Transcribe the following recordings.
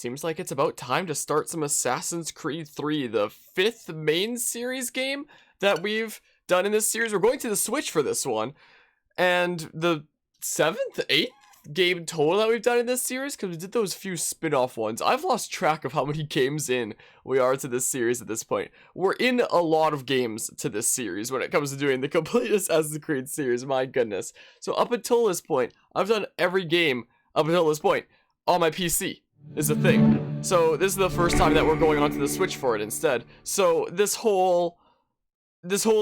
Seems like it's about time to start some Assassin's Creed 3, the 5th main series game that we've done in this series. We're going to the Switch for this one, and the 7th, 8th game total that we've done in this series, because we did those few spin-off ones. I've lost track of how many games in we are to this series at this point. We're in a lot of games to this series when it comes to doing the complete Assassin's Creed series, my goodness. So up until this point, I've done every game up until this point on my PC. Is a thing. So this is the first time that we're going onto the Switch for it instead. So this whole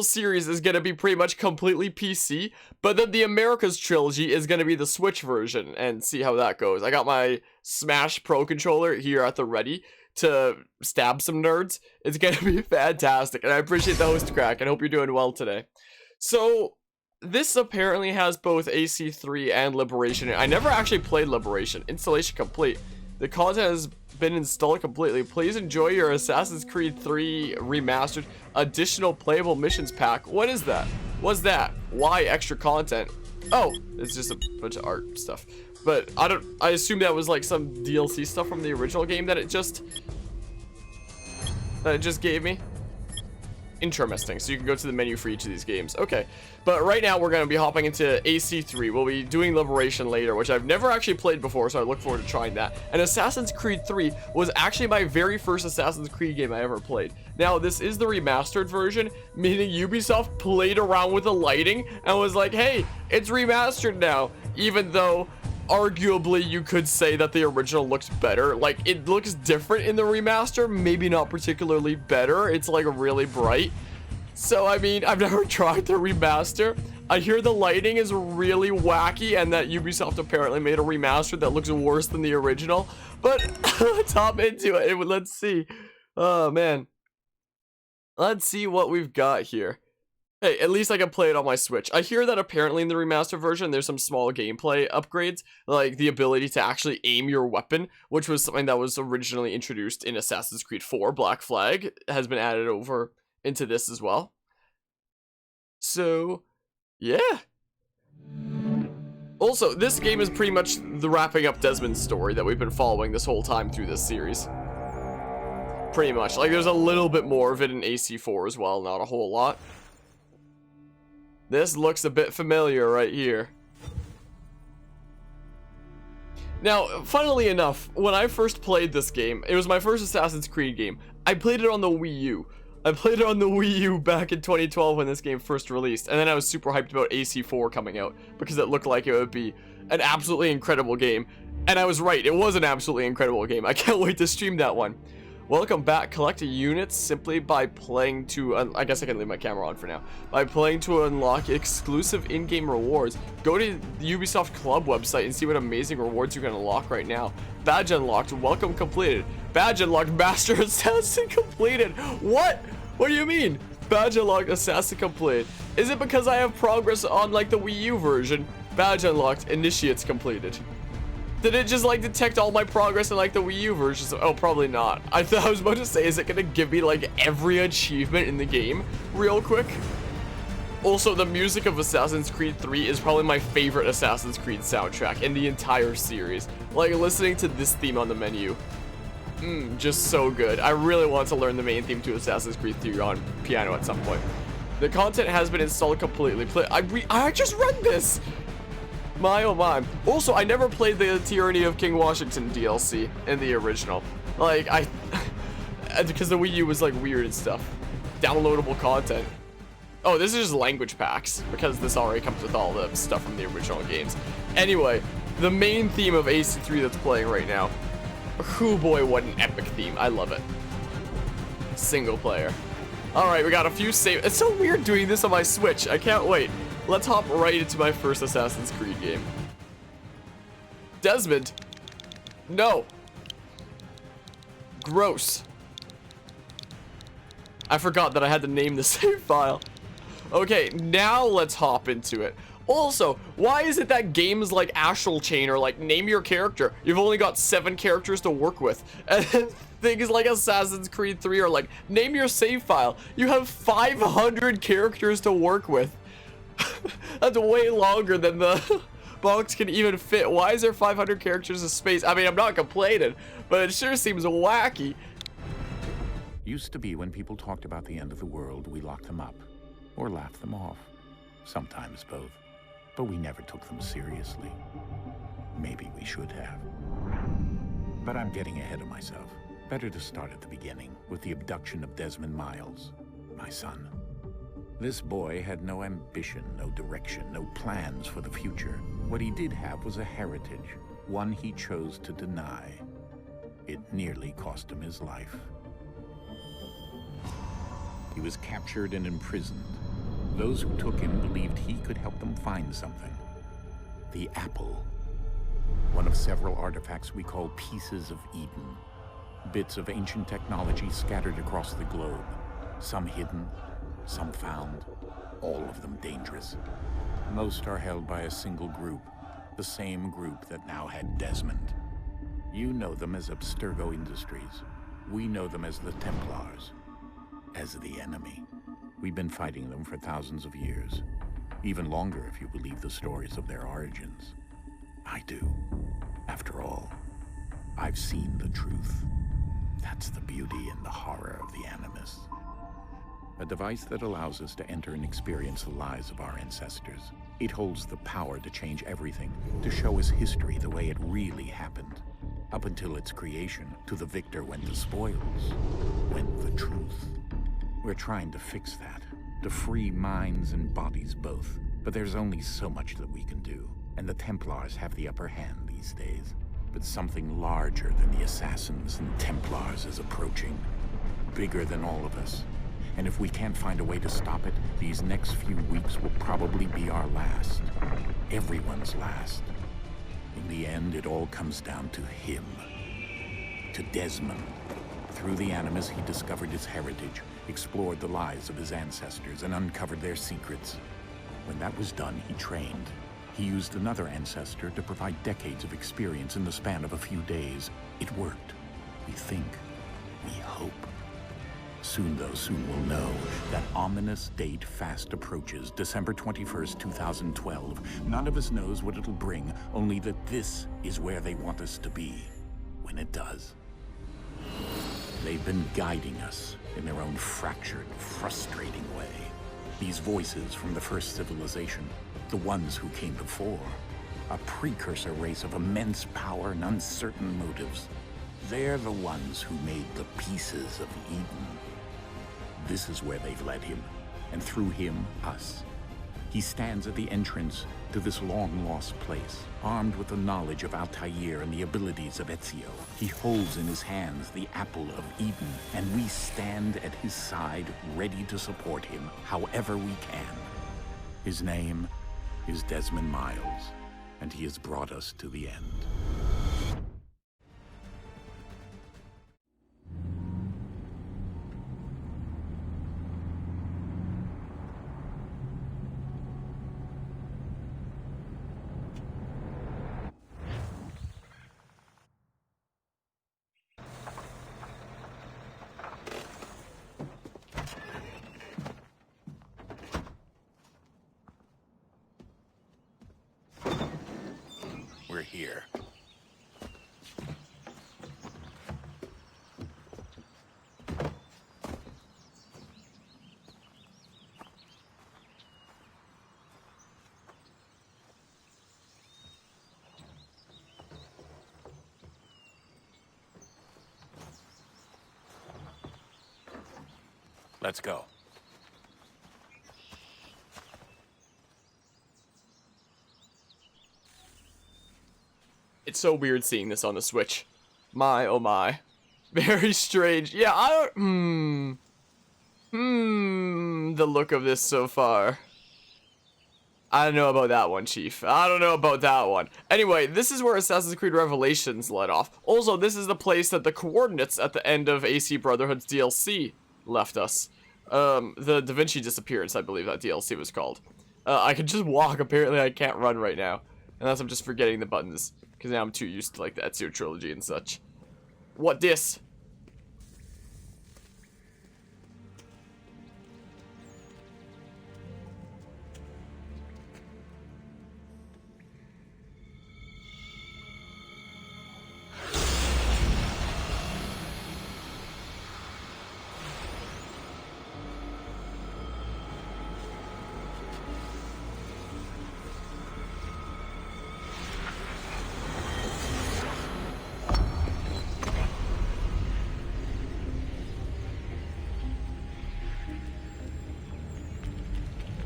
series is gonna be pretty much completely PC, but then the Americas trilogy is gonna be the Switch version, and see how that goes. I got my Smash Pro controller here at the ready to stab some nerds. It's gonna be fantastic, and I appreciate the host crack, and hope you're doing well today. So this apparently has both AC3 and Liberation. I never actually played Liberation. Installation complete. The content has been installed completely. Please enjoy your Assassin's Creed 3 Remastered additional playable missions pack. What is that? What's that? Why extra content? Oh, it's just a bunch of art stuff. But I assume that was like some DLC stuff from the original game that it just gave me. Interesting. So you can go to the menu for each of these games. Okay. But right now we're going to be hopping into AC3. We'll be doing Liberation later, which I've never actually played before, so I look forward to trying that. And Assassin's Creed 3 was actually my very first Assassin's Creed game I ever played. Now, this is the remastered version, meaning Ubisoft played around with the lighting and was like, hey, it's remastered now. Even though arguably you could say that the original looks better. Like, it looks different in the remaster, maybe not particularly better. It's like really bright. So I mean, I've never tried the remaster. I hear the lighting is really wacky and that Ubisoft apparently made a remaster that looks worse than the original. But let's hop into it. Let's see. Oh man, let's see what we've got here. Hey, at least I can play it on my Switch. I hear that apparently in the remastered version, there's some small gameplay upgrades, like the ability to actually aim your weapon, which was something that was originally introduced in Assassin's Creed 4. Black Flag has been added over into this as well. So, yeah. Also, this game is pretty much the wrapping up Desmond story that we've been following this whole time through this series. Pretty much. Like, there's a little bit more of it in AC4 as well, not a whole lot. This looks a bit familiar right here. Now, funnily enough, when I first played this game, it was my first Assassin's Creed game. I played it on the Wii U. I played it on the Wii U back in 2012 when this game first released, and then I was super hyped about AC4 coming out because it looked like it would be an absolutely incredible game. And I was right, it was an absolutely incredible game. I can't wait to stream that one. Welcome back. Collect units simply by playing to, I guess I can leave my camera on for now. By playing to unlock exclusive in-game rewards. Go to the Ubisoft Club website and see what amazing rewards you can unlock right now. Badge unlocked. Welcome completed. Badge unlocked. Master Assassin completed. What? What do you mean? Badge unlocked. Assassin completed. Is it because I have progress on like the Wii U version? Badge unlocked. Initiates completed. Did it just like detect all my progress in like the Wii U versions? Oh, probably not. I thought I was about to say, is it gonna give me like every achievement in the game real quick? Also, the music of Assassin's Creed 3 is probably my favorite Assassin's Creed soundtrack in the entire series. Like listening to this theme on the menu. Just so good. I really want to learn the main theme to Assassin's Creed 3 on piano at some point. The content has been installed completely. I just read this! My oh my. Also, I never played the Tyranny of King Washington DLC in the original. Like, because the Wii U was like weird and stuff. Downloadable content. Oh, this is just language packs, because this already comes with all the stuff from the original games. Anyway, the main theme of AC3 that's playing right now. Oh boy, what an epic theme. I love it. Single player. Alright, we got a few save. It's so weird doing this on my Switch. I can't wait. Let's hop right into my first Assassin's Creed game. Desmond. No. Gross. I forgot that I had to name the save file. Okay, now let's hop into it. Also, why is it that games like Astral Chain are like, name your character? You've only got 7 characters to work with. And things like Assassin's Creed 3 are like, name your save file. You have 500 characters to work with. That's way longer than the box can even fit. Why is there 500 characters of space? I mean, I'm not complaining, but it sure seems wacky. Used to be when people talked about the end of the world, we locked them up or laughed them off. Sometimes both. But we never took them seriously. Maybe we should have. But I'm getting ahead of myself. Better to start at the beginning, with the abduction of Desmond Miles, my son. This boy had no ambition, no direction, no plans for the future. What he did have was a heritage, one he chose to deny. It nearly cost him his life. He was captured and imprisoned. Those who took him believed he could help them find something. The apple. One of several artifacts we call pieces of Eden. Bits of ancient technology scattered across the globe. Some hidden, some found, all of them dangerous. Most are held by a single group, the same group that now had Desmond. You know them as Abstergo Industries. We know them as the Templars, as the enemy. We've been fighting them for thousands of years, even longer if you believe the stories of their origins. I do. After all, I've seen the truth. That's the beauty and the horror of the Animus. A device that allows us to enter and experience the lives of our ancestors. It holds the power to change everything, to show us history the way it really happened. Up until its creation, to the victor went the spoils, went the truth. We're trying to fix that, to free minds and bodies both. But there's only so much that we can do, and the Templars have the upper hand these days. But something larger than the Assassins and Templars is approaching, bigger than all of us. And if we can't find a way to stop it, these next few weeks will probably be our last. Everyone's last. In the end, it all comes down to him. To Desmond. Through the Animus, he discovered his heritage, explored the lives of his ancestors, and uncovered their secrets. When that was done, he trained. He used another ancestor to provide decades of experience in the span of a few days. It worked. We think. We hope. Soon, though, soon we'll know. That ominous date fast approaches, December 21st, 2012. None of us knows what it'll bring, only that this is where they want us to be, when it does. They've been guiding us in their own fractured, frustrating way. These voices from the first civilization, the ones who came before, a precursor race of immense power and uncertain motives. They're the ones who made the pieces of Eden. This is where they've led him, and through him, us. He stands at the entrance to this long-lost place, armed with the knowledge of Altair and the abilities of Ezio. He holds in his hands the apple of Eden, and we stand at his side, ready to support him however we can. His name is Desmond Miles, and he has brought us to the end. We're here. Let's go. It's so weird seeing this on the Switch. My, oh my. Very strange. Yeah, I don't... the look of this so far. I don't know about that one, Chief. I don't know about that one. Anyway, this is where Assassin's Creed Revelations led off. Also, this is the place that the coordinates at the end of AC Brotherhood's DLC left us. The Da Vinci Disappearance, I believe that DLC was called. I can just walk. Apparently, I can't run right now. Unless I'm just forgetting the buttons. Because now I'm too used to, like, the Ezio trilogy and such. What this?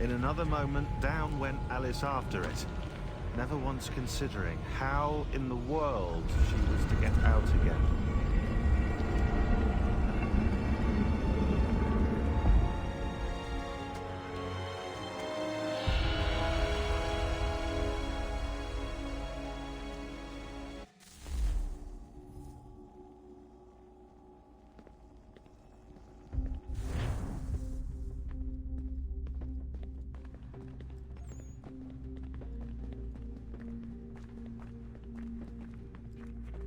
In another moment, down went Alice after it, never once considering how in the world she was to get out again.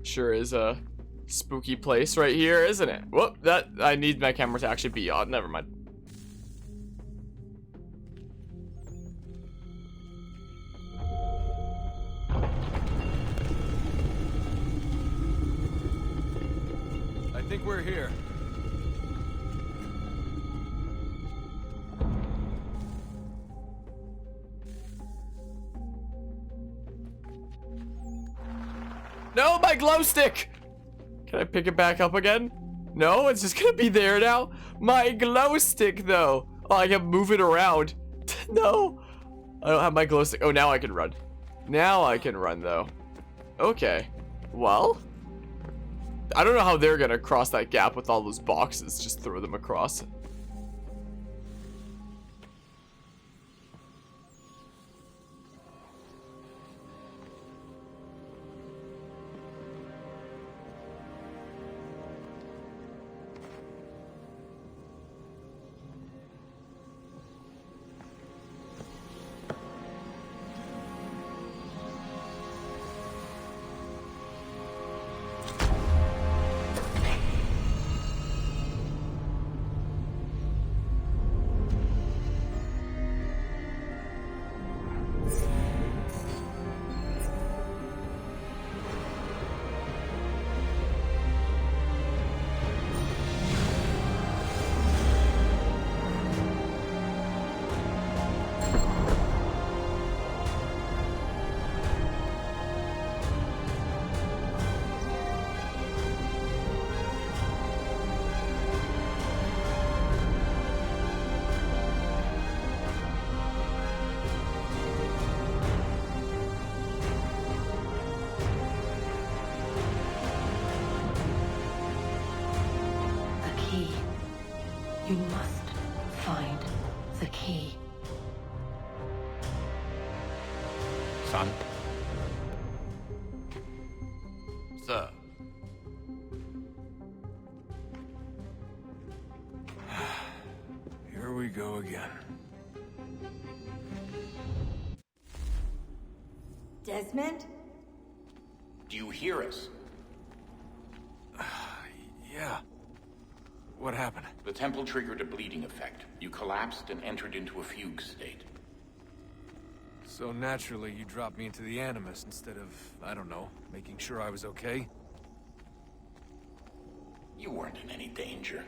Sure is a spooky place right here, isn't it? Whoop, that I need my camera to actually be on. Never mind. I think we're here. No, my glow stick! Can I pick it back up again? No, it's just gonna be there now. My glow stick, though. Oh, I can move it around. No, I don't have my glow stick. Oh, now I can run. Now I can run, though. Okay. Well, I don't know how they're gonna cross that gap with all those boxes. Just throw them across. You must find the key. Son? Sir. Here we go again. Desmond? Do you hear us? Yeah. What happened? The temple triggered a bleeding effect. You collapsed and entered into a fugue state. So naturally, you dropped me into the Animus instead of, I don't know, making sure I was okay? You weren't in any danger.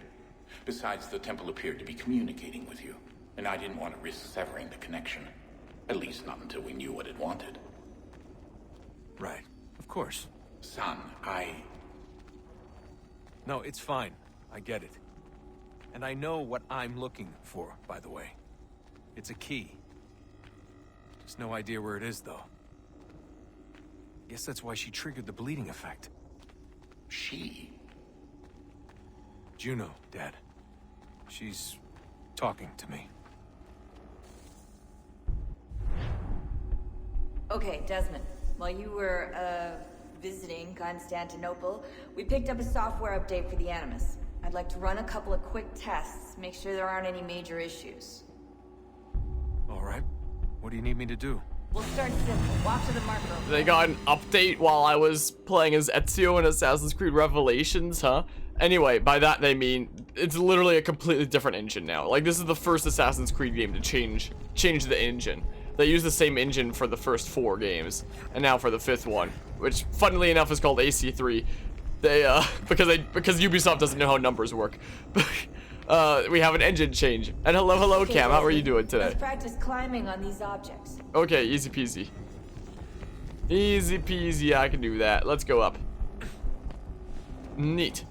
Besides, the temple appeared to be communicating with you, and I didn't want to risk severing the connection. At least not until we knew what it wanted. Right. Of course. Son, No, it's fine. I get it. And I know what I'm looking for, by the way. It's a key. Just no idea where it is, though. Guess that's why she triggered the bleeding effect. She? Juno, Dad. She's talking to me. Okay, Desmond. While you were, visiting Constantinople, we picked up a software update for the Animus. I'd like to run a couple of quick tests, make sure there aren't any major issues. All right. What do you need me to do? We'll start simple. Walk to the marker. They got an update while I was playing as Ezio in Assassin's Creed Revelations, huh? Anyway, by that they mean it's literally a completely different engine now. Like, this is the first Assassin's Creed game to change the engine. They use the same engine for the first 4 games, and now for the 5th one, which, funnily enough, is called AC3. They because Ubisoft doesn't know how numbers work. We have an engine change. And hello, Okay, Cam. How are you Desmond, doing today? Let's practice climbing on these objects. Okay, easy peasy. Easy peasy. I can do that. Let's go up. Neat.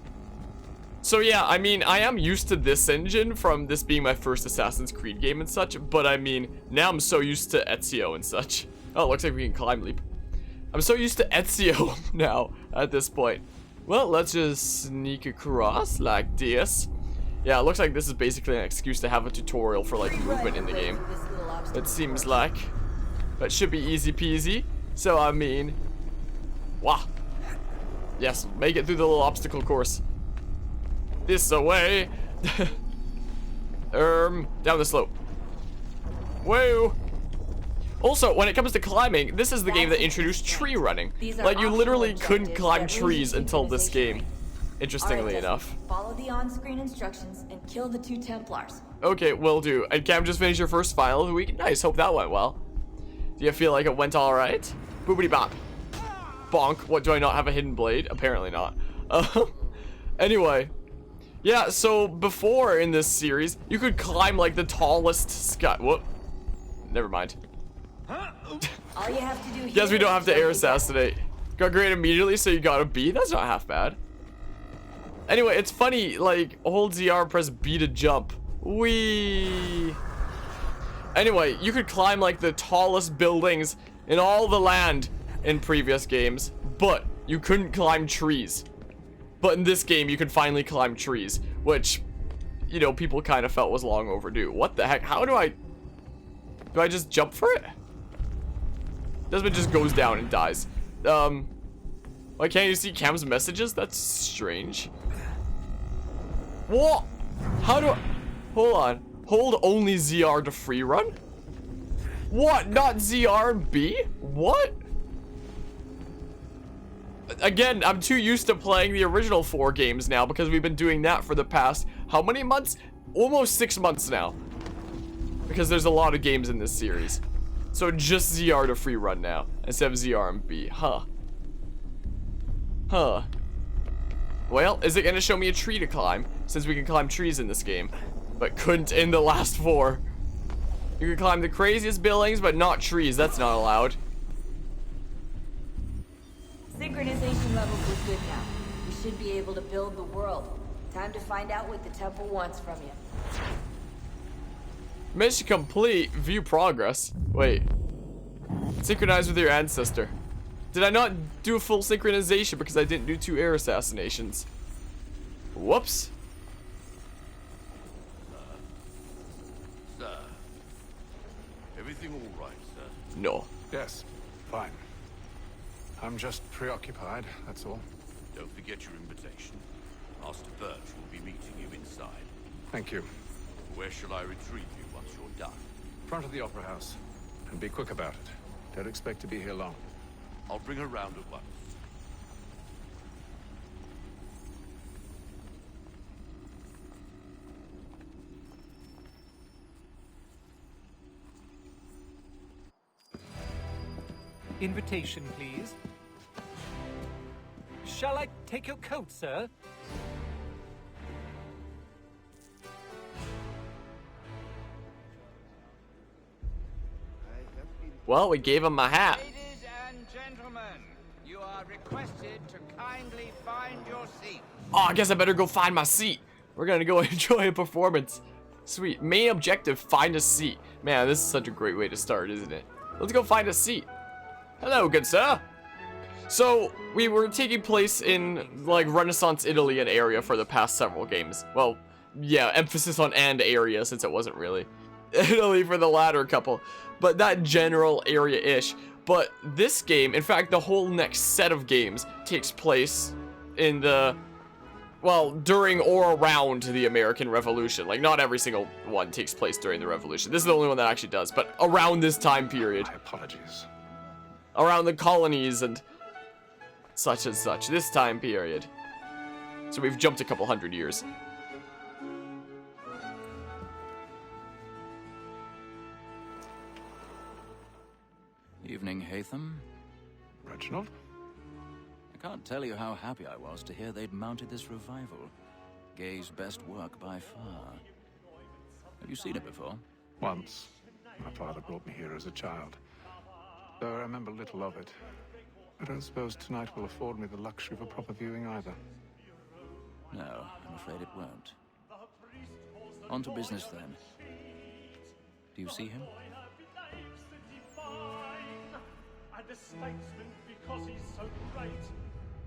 So yeah, I mean, I am used to this engine from this being my first Assassin's Creed game and such, but I mean, now I'm so used to Ezio and such. Oh, it looks like we can climb leap. I'm so used to Ezio now at this point. Well, let's just sneak across like this. Yeah, it looks like this is basically an excuse to have a tutorial for like movement in the game. It seems like. But should be easy peasy. So I mean, wow. Yes, make it through the little obstacle course. This away. Down the slope. Whoa. Also, when it comes to climbing, this is the game that introduced tree running. Like, you literally couldn't climb trees until this game, interestingly enough. Follow the on-screen instructions and kill the 2 Templars. Okay, will do. And Cam just finished your first final of the week. Nice, hope that went well. Do you feel like it went alright? Boopity bop. Bonk. What, do I not have a hidden blade? Apparently not. Anyway. Yeah, so before in this series, you could climb like the tallest sky. Whoop. Never mind. All you have to do here Guess we don't have to air assassinate. Got great immediately, so you got a B? That's not half bad. Anyway, it's funny, like, hold ZR, press B to jump. Whee! Anyway, you could climb like the tallest buildings in all the land in previous games, but you couldn't climb trees. But in this game, you could finally climb trees, which, you know, people kind of felt was long overdue. What the heck? How do I just jump for it? Desmond just goes down and dies. Why can't you see Cam's messages? That's strange. What? How do I... Hold on. Hold only ZR to free run? What? Not ZR and B? What? Again, I'm too used to playing the original 4 games now because we've been doing that for the past, how many months? Almost 6 months now. Because there's a lot of games in this series. So just ZR to free run now, instead of ZR and B. Huh. Huh. Well, is it gonna show me a tree to climb, since we can climb trees in this game, but couldn't in the last 4? You can climb the craziest buildings, but not trees. That's not allowed. Synchronization levels look good now. We should be able to build the world. Time to find out what the temple wants from you. Mission complete. View progress. Wait. Synchronize with your ancestor. Did I not do a full synchronization because I didn't do 2 air assassinations? Whoops. Sir, everything all right, sir? No. Yes, fine. I'm just preoccupied, that's all. Don't forget your invitation. Master Birch will be meeting you inside. Thank you. Where shall I retrieve you once you're done? Front of the Opera House. And be quick about it. Don't expect to be here long. I'll bring her round at once. Invitation, please. Shall I take your coat, sir? Well, we gave him my hat. Ladies and gentlemen, you are requested to kindly find your seat. Oh, I guess I better go find my seat. We're gonna go enjoy a performance. Sweet. Main objective, find a seat. Man, this is such a great way to start, isn't it? Let's go find a seat. Hello, good sir. So, we were taking place in, like, Renaissance Italy and area for the past several games. Well, yeah, emphasis on and area, since it wasn't really Italy for the latter couple. But that general area-ish. But this game, in fact, the whole next set of games takes place in the, well, during or around the American Revolution. Like, not every single one takes place during the Revolution. This is the only one that actually does, but around this time period. My apologies. Around the colonies and such and such. This time period. So we've jumped a couple hundred years. Evening, Hatham. Reginald? I can't tell you how happy I was to hear they'd mounted this revival. Gay's best work by far. Have you seen it before? Once. My father brought me here as a child. Though I remember little of it. I don't suppose tonight will afford me the luxury of a proper viewing either. No, I'm afraid it won't. On to business then. Do you see him? And the statesman, because he's so great,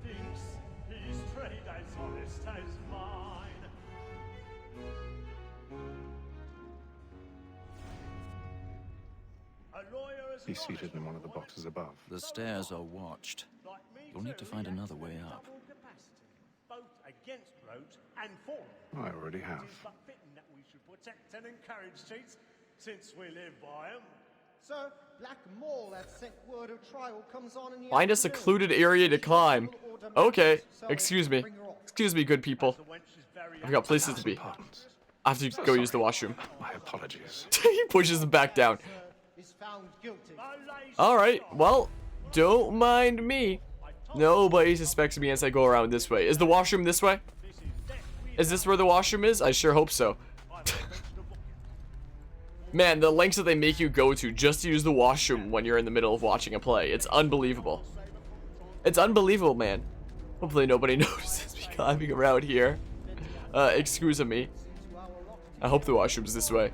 thinks his trade as honest as mine. He's seated in one of the boxes above. The stairs are watched. You'll need to find another way up. Both against roads and for I already have. but fitting that we should protect and encourage cheats, since we live by 'em. Sir, Black Mole has sent word of trial comes on in the Find a secluded area to climb. Okay, excuse me. Excuse me, good people. I've got places to be. I have to go use the washroom. My apologies. He pushes him back down. is found guilty. Alright, well, don't mind me. Nobody suspects me as I go around this way. Is the washroom this way? Is this where the washroom is? I sure hope so. Man, the lengths that they make you go to just to use the washroom when you're in the middle of watching a play. It's unbelievable. It's unbelievable, man. Hopefully nobody notices me climbing around here. Excuse me. I hope the washroom's this way.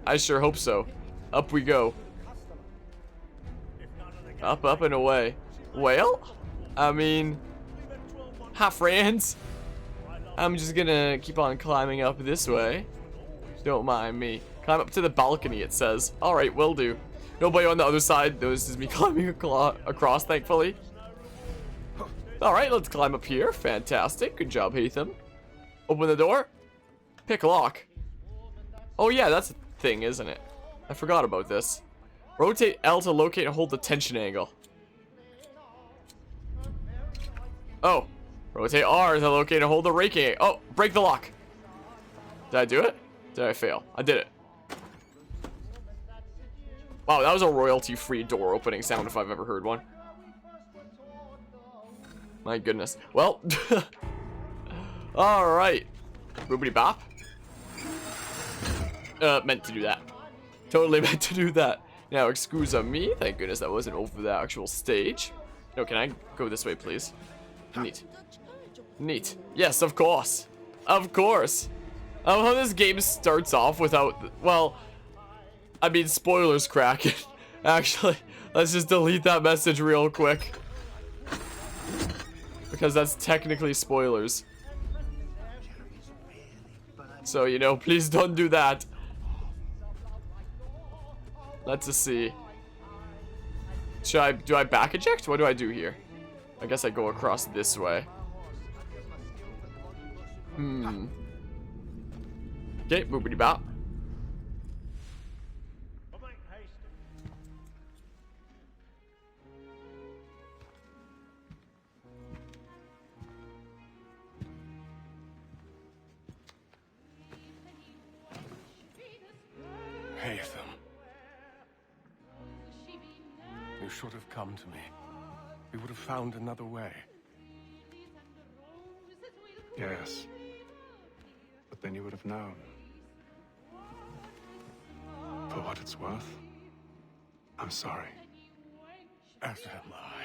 I sure hope so. Up we go. Up, up, and away. Well, I mean, hi friends. I'm just gonna keep on climbing up this way. Don't mind me. Climb up to the balcony, it says. Alright, will do. Nobody on the other side notices me climbing across, thankfully. Alright, let's climb up here. Fantastic. Good job, Hatham. Open the door. Pick lock. Oh yeah, that's a thing, isn't it? I forgot about this. Rotate L to locate and hold the tension angle. Oh. Rotate R to locate and hold the raking angle. Oh, break the lock. Did I do it? Did I fail? I did it. Wow, that was a royalty-free door opening sound if I've ever heard one. My goodness. Well, alright. Boobity bop. Meant to do that. Totally meant to do that. Now, excuse me. Thank goodness that wasn't over the actual stage. No, can I go this way, please? Neat. Neat. Yes, of course. Of course. I love how this game starts off without... Well, I mean, spoilers, Kraken. Actually, let's just delete that message real quick. Because that's technically spoilers. So, you know, please don't do that. Let's just see. Do I back eject? What do I do here? I guess I go across this way. Okay, boopity bop. Hatham. You should have come to me. We would have found another way. Yes. But then you would have known. For what it's worth, I'm sorry. As am I.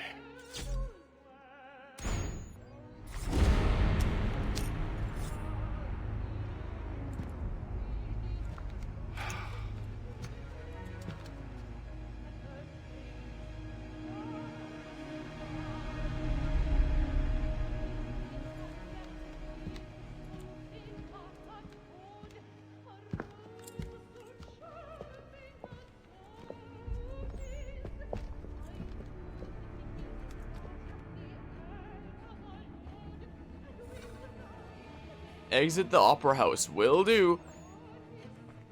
Exit the opera house. Will do.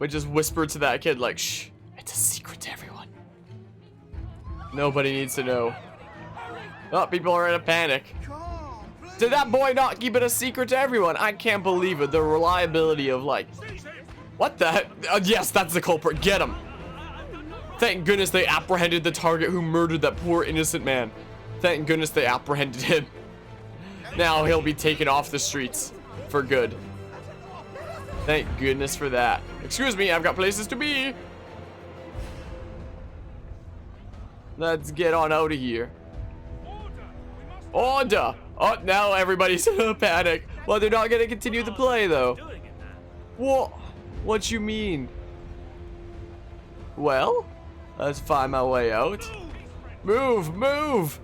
But just whisper to that kid like, shh, it's a secret to everyone. Nobody needs to know. Oh, people are in a panic. Did that boy not keep it a secret to everyone? I can't believe it. The reliability of like... What the heck? Yes, that's the culprit. Get him. Thank goodness they apprehended the target who murdered that poor innocent man. Thank goodness they apprehended him. Now he'll be taken off the streets. For good. Thank goodness for that. Excuse me, I've got places to be. Let's get on out of here. Order! Oh, now everybody's in a panic. Well, they're not gonna continue the play though. What you mean? Well, let's find my way out. Move, move!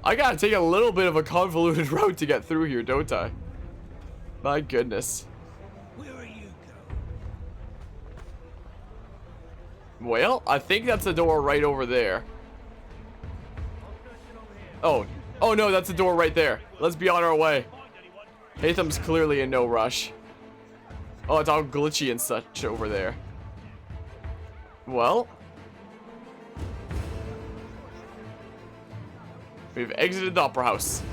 I gotta take a little bit of a convoluted route to get through here, don't I? My goodness. Where are you going? Well, I think that's the door right over there. Oh no, that's the door right there. Let's be on our way. Hatham's clearly in no rush. Oh, it's all glitchy and such over there. Well, we've exited the Opera House.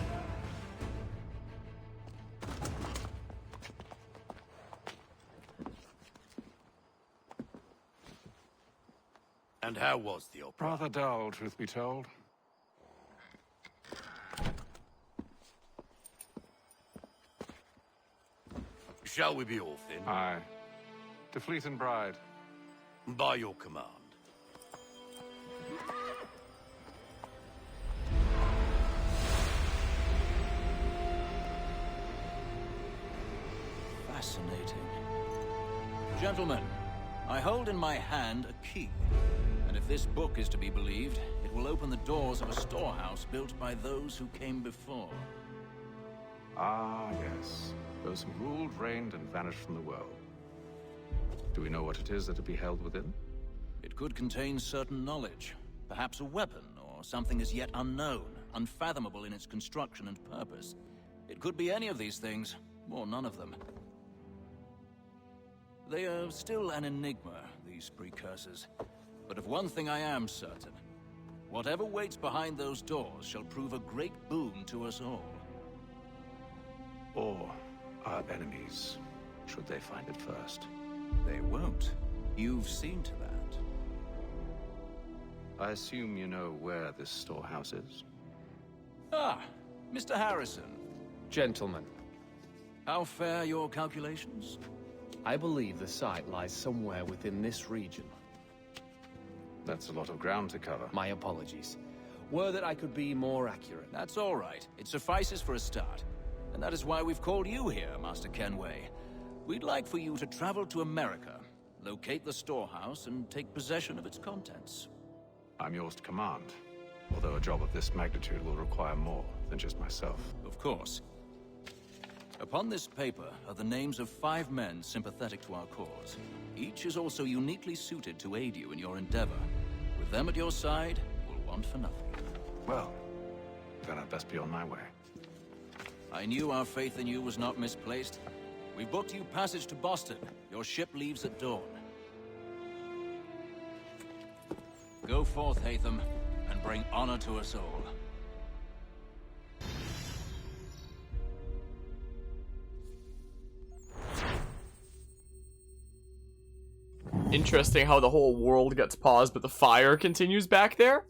And how was the opera? Rather dull, truth be told. Shall we be off then? Aye. To Fleet and Bride. By your command. Fascinating. Gentlemen, I hold in my hand a key. And if this book is to be believed, it will open the doors of a storehouse built by those who came before. Ah, yes. Those who ruled, reigned, and vanished from the world. Do we know what it is that will be held within? It could contain certain knowledge. Perhaps a weapon, or something as yet unknown, unfathomable in its construction and purpose. It could be any of these things, or none of them. They are still an enigma, these precursors. But of one thing I am certain. Whatever waits behind those doors shall prove a great boon to us all. Or our enemies, should they find it first. They won't. You've seen to that. I assume you know where this storehouse is? Ah, Mr. Harrison. Gentlemen, How fare your calculations? I believe the site lies somewhere within this region. That's a lot of ground to cover. My apologies. Were that I could be more accurate. That's all right. It suffices for a start. And that is why we've called you here, Master Kenway. We'd like for you to travel to America, locate the storehouse, and take possession of its contents. I'm yours to command. Although a job of this magnitude will require more than just myself. Of course. Upon this paper are the names of 5 men sympathetic to our cause. Each is also uniquely suited to aid you in your endeavor. With them at your side, we'll want for nothing. Well, then I'd best be on my way. I knew our faith in you was not misplaced. We booked you passage to Boston. Your ship leaves at dawn. Go forth, Hatham, and bring honor to us all. Interesting how the whole world gets paused, but the fire continues back there.